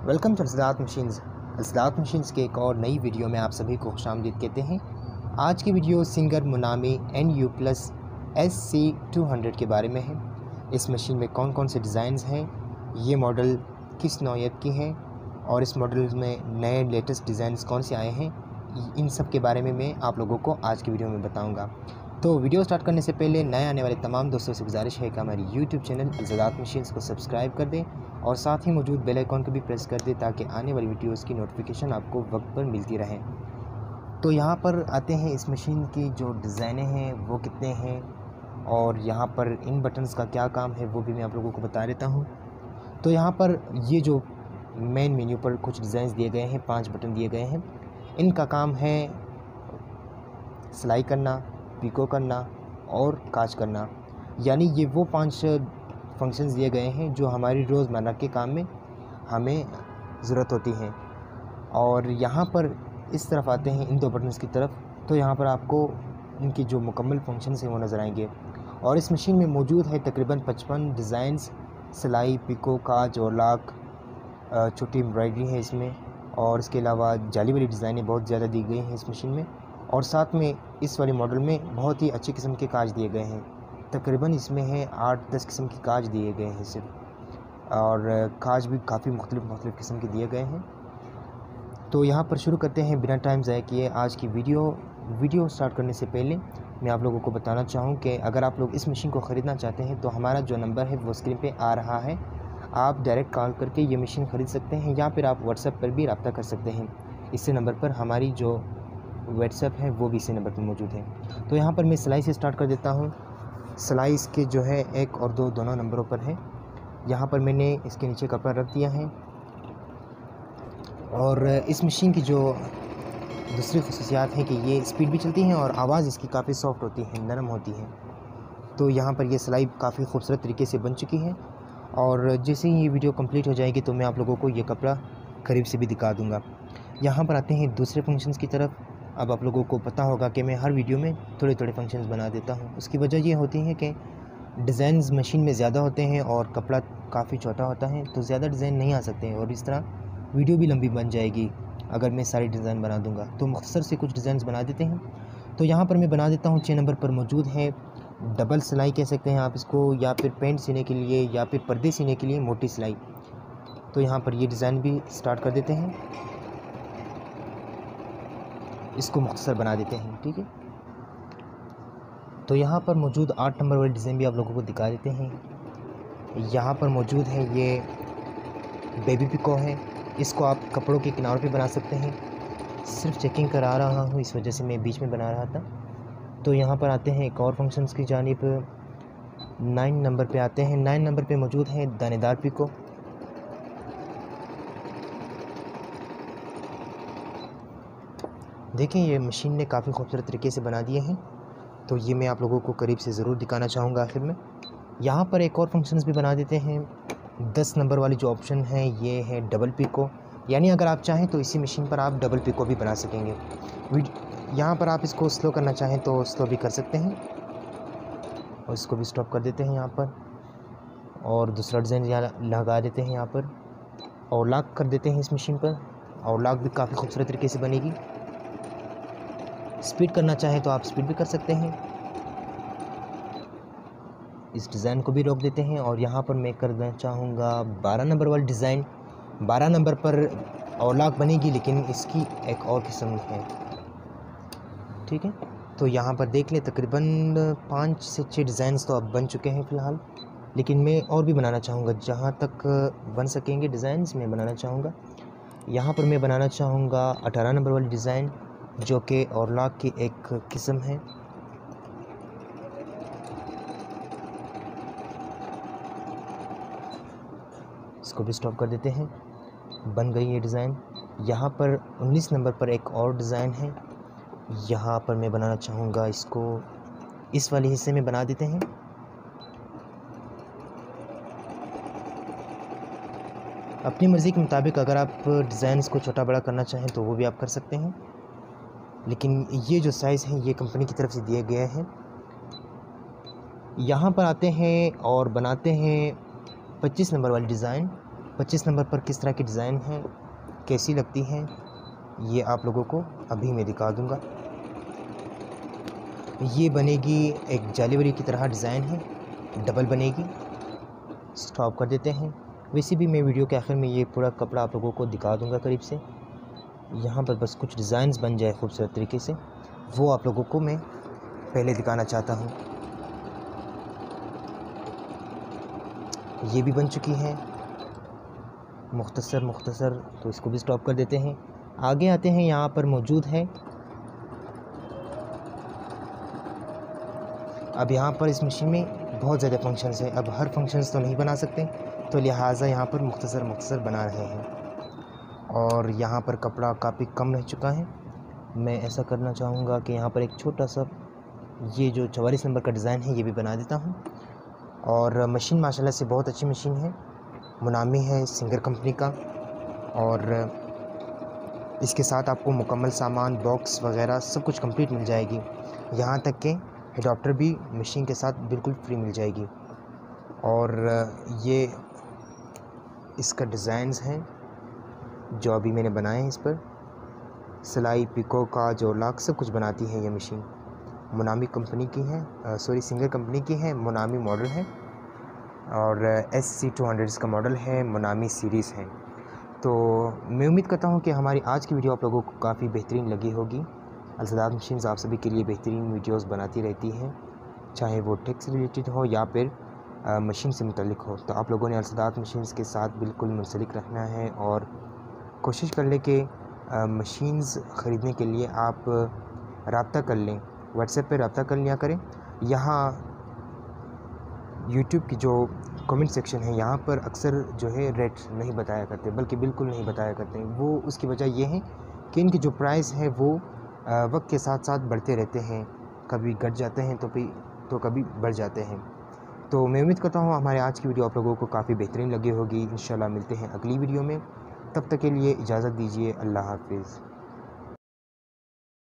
Welcome to असदात machines. असदात machines के एक और नई वीडियो में आप सभी को खुशामदीद कहते हैं। आज की वीडियो सिंगर मुनामी NU+SC200 के बारे में है। इस मशीन में कौन कौन से डिज़ाइंस हैं, ये मॉडल किस नौयत की है और इस मॉडल में नए लेटेस्ट डिज़ाइंस कौन से आए हैं, इन सब के बारे में मैं आप लोगों को आज की वीडियो में बताऊँगा। तो वीडियो स्टार्ट करने से पहले नए आने वाले तमाम दोस्तों से गुजारिश है कि हमारी यूट्यूब चैनल असदात मशीन्स को सब्सक्राइब कर दें और साथ ही मौजूद बेल आइकॉन को भी प्रेस कर दें ताकि आने वाली वीडियोस की नोटिफिकेशन आपको वक्त पर मिलती रहे। तो यहाँ पर आते हैं, इस मशीन की जो डिज़ाइनें हैं वो कितने हैं और यहाँ पर इन बटन्स का क्या काम है वो भी मैं आप लोगों को बता देता हूँ। तो यहाँ पर ये जो मेन मेन्यू पर कुछ डिज़ाइन दिए गए हैं, 5 बटन दिए गए हैं। इनका काम है सिलाई करना, पिको करना और काज करना, यानी ये वो 5 फंक्शंस दिए गए हैं जो हमारी रोज़मर्रा के काम में हमें ज़रूरत होती हैं। और यहाँ पर इस तरफ आते हैं, इन 2 बटन्स की तरफ, तो यहाँ पर आपको इनकी जो मुकम्मल फंक्शंस हैं वो नज़र आएंगे। और इस मशीन में मौजूद है तकरीबन 55 डिज़ाइंस, सिलाई, पिको, काज और लाक, छोटी एम्ब्रॉयडरी है इसमें, और इसके अलावा जाली वाली डिज़ाइनें बहुत ज़्यादा दी गई हैं इस मशीन में। और साथ में इस वाले मॉडल में बहुत ही अच्छी किस्म के काज दिए गए हैं। तकरीबन इसमें है 8-10 किस्म के काज दिए गए हैं सिर्फ, और काज भी काफ़ी मुख्तलिफ़ किस्म के दिए गए हैं। तो यहाँ पर शुरू करते हैं बिना टाइम ज़ाया किए आज की वीडियो स्टार्ट करने से पहले मैं आप लोगों को बताना चाहूँ कि अगर आप लोग इस मशीन को ख़रीदना चाहते हैं तो हमारा जो नंबर है वो स्क्रीन पे आ रहा है। आप डायरेक्ट कॉल करके ये मशीन ख़रीद सकते हैं या फिर आप व्हाट्सएप पर भी रब्ता कर सकते हैं। इसी नंबर पर हमारी जो व्हाट्सएप है वो भी इसी नंबर पर मौजूद है। तो यहाँ पर मैं सिलाई से स्टार्ट कर देता हूँ। सिलाई इसके जो है 1 और 2 दोनों नंबरों पर है। यहाँ पर मैंने इसके नीचे कपड़ा रख दिया है। और इस मशीन की जो दूसरी ख़ुसूसियात हैं कि ये स्पीड भी चलती हैं और आवाज़ इसकी काफ़ी सॉफ्ट होती है, नरम होती है। तो यहाँ पर ये सिलाई काफ़ी खूबसूरत तरीके से बन चुकी है और जैसे ही ये वीडियो कंप्लीट हो जाएगी तो मैं आप लोगों को ये कपड़ा करीब से भी दिखा दूँगा। यहाँ पर आते हैं दूसरे फंक्शंस की तरफ। अब आप लोगों को पता होगा कि मैं हर वीडियो में थोड़े थोड़े फंक्शंस बना देता हूँ। उसकी वजह ये होती है कि डिज़ाइंस मशीन में ज़्यादा होते हैं और कपड़ा काफ़ी छोटा होता है, तो ज़्यादा डिज़ाइन नहीं आ सकते हैं और इस तरह वीडियो भी लंबी बन जाएगी अगर मैं सारी डिज़ाइन बना दूँगा। तो मुख्तसर से कुछ डिज़ाइन बना देते हैं। तो यहाँ पर मैं बना देता हूँ। 6 नंबर पर मौजूद है डबल सिलाई कह सकते हैं आप इसको, या फिर पेंट सीने के लिए या फिर पर्दे सीने के लिए मोटी सिलाई। तो यहाँ पर ये डिज़ाइन भी स्टार्ट कर देते हैं, इसको मुख्तसर बना देते हैं, ठीक है। तो यहाँ पर मौजूद 8 नंबर वाली डिज़ाइन भी आप लोगों को दिखा देते हैं। यहाँ पर मौजूद है ये बेबी पिको है, इसको आप कपड़ों के किनारों पे बना सकते हैं। सिर्फ चेकिंग करा रहा हूँ, इस वजह से मैं बीच में बना रहा था। तो यहाँ पर आते हैं एक और फंक्शंस की जानिब। 9 नंबर पे आते हैं। 9 नंबर पे मौजूद है दानेदार पिको। देखिए ये मशीन ने काफ़ी खूबसूरत तरीके से बना दिए हैं, तो ये मैं आप लोगों को करीब से ज़रूर दिखाना चाहूँगा आखिर में। यहाँ पर एक और फंक्शंस भी बना देते हैं। 10 नंबर वाली जो ऑप्शन है ये है डबल पिको, यानी अगर आप चाहें तो इसी मशीन पर आप डबल पिको भी बना सकेंगे। यहाँ पर आप इसको स्लो करना चाहें तो स्लो भी कर सकते हैं और इसको भी स्टॉप कर देते हैं यहाँ पर, और दूसरा डिज़ाइन यहाँ लगा देते हैं यहाँ पर और लॉक कर देते हैं इस मशीन पर, और लॉक भी काफ़ी खूबसूरत तरीके से बनेगी। स्पीड करना चाहें तो आप स्पीड भी कर सकते हैं। इस डिज़ाइन को भी रोक देते हैं और यहाँ पर मैं करना चाहूँगा 12 नंबर वाली डिज़ाइन। 12 नंबर पर और लॉक बनेगी, लेकिन इसकी एक और किस्म है, ठीक है। तो यहाँ पर देख लें तकरीबन 5 से 6 डिज़ाइंस तो अब बन चुके हैं फ़िलहाल, लेकिन मैं और भी बनाना चाहूँगा। जहाँ तक बन सकेंगे डिज़ाइंस मैं बनाना चाहूँगा। यहाँ पर मैं बनाना चाहूँगा 18 नंबर वाली डिज़ाइन, जो कि और लॉक की एक किस्म है। इसको भी स्टॉप कर देते हैं, बन गई ये डिज़ाइन। यहाँ पर 19 नंबर पर एक और डिज़ाइन है, यहाँ पर मैं बनाना चाहूँगा इसको, इस वाले हिस्से में बना देते हैं। अपनी मर्ज़ी के मुताबिक अगर आप डिज़ाइन इसको छोटा बड़ा करना चाहें तो वो भी आप कर सकते हैं, लेकिन ये जो साइज़ है ये कंपनी की तरफ से दिए गए हैं। यहाँ पर आते हैं और बनाते हैं 25 नंबर वाली डिज़ाइन। 25 नंबर पर किस तरह की डिज़ाइन है, कैसी लगती हैं, ये आप लोगों को अभी मैं दिखा दूँगा। ये बनेगी एक जाली वाली की तरह डिज़ाइन है, डबल बनेगी। स्टॉप कर देते हैं। वैसे भी मैं वीडियो के आखिर में ये पूरा कपड़ा आप लोगों को दिखा दूँगा करीब से। यहाँ पर बस कुछ डिज़ाइंस बन जाए खूबसूरत तरीके से, वो आप लोगों को मैं पहले दिखाना चाहता हूँ। ये भी बन चुकी है मुख्तसर, तो इसको भी स्टॉप कर देते हैं। आगे आते हैं, यहाँ पर मौजूद है अब यहाँ पर इस मशीन में बहुत ज़्यादा फंक्शंस हैं। अब हर फंक्शंस तो नहीं बना सकते, तो लिहाजा यहाँ पर मुख्तसर बना रहे हैं। और यहाँ पर कपड़ा काफ़ी कम रह चुका है। मैं ऐसा करना चाहूँगा कि यहाँ पर एक छोटा सा ये जो 44 नंबर का डिज़ाइन है ये भी बना देता हूँ। और मशीन माशाल्लाह से बहुत अच्छी मशीन है, मुनामी है, सिंगर कंपनी का। और इसके साथ आपको मुकम्मल सामान, बॉक्स वगैरह सब कुछ कंप्लीट मिल जाएगी। यहाँ तक कि एडाप्टर भी मशीन के साथ बिल्कुल फ्री मिल जाएगी। और ये इसका डिज़ाइंस हैं जो अभी मैंने बनाए हैं। इस पर सिलाई, पिको, काज और लाख सब कुछ बनाती है ये मशीन। मुनामी कंपनी की है, सिंगर कंपनी की है, मुनामी मॉडल है। और SC200 इसका मॉडल है, मुनामी सीरीज़ है। तो मैं उम्मीद करता हूँ कि हमारी आज की वीडियो आप लोगों को काफ़ी बेहतरीन लगी होगी। अलसदात मशीन्स आप सभी के लिए बेहतरीन वीडियोस बनाती रहती हैं, चाहे वो टेक से रिलेटेड हो या फिर मशीन से मुतल्लिक हो। तो आप लोगों ने अलसदात मशीन्स के साथ बिल्कुल मुंसलिक रहना है और कोशिश कर लें कि मशीन्स ख़रीदने के लिए आप रब्ता कर लें, व्हाट्सएप पे रब्ता कर लिया करें। यहाँ यूट्यूब की जो कमेंट सेक्शन है यहाँ पर अक्सर जो है रेट नहीं बताया करते, बल्कि बिल्कुल नहीं बताया करते। वो उसकी वजह ये है कि इनकी जो प्राइस है वो वक्त के साथ साथ बढ़ते रहते हैं, कभी घट जाते हैं तो कभी बढ़ जाते हैं। तो मैं उम्मीद करता हूँ हमारे आज की वीडियो आप लोगों को काफ़ी बेहतरीन लगी होगी। इंशाल्लाह मिलते हैं अगली वीडियो में, तब तक के लिए इजाज़त दीजिए। अल्लाह हाफिज़।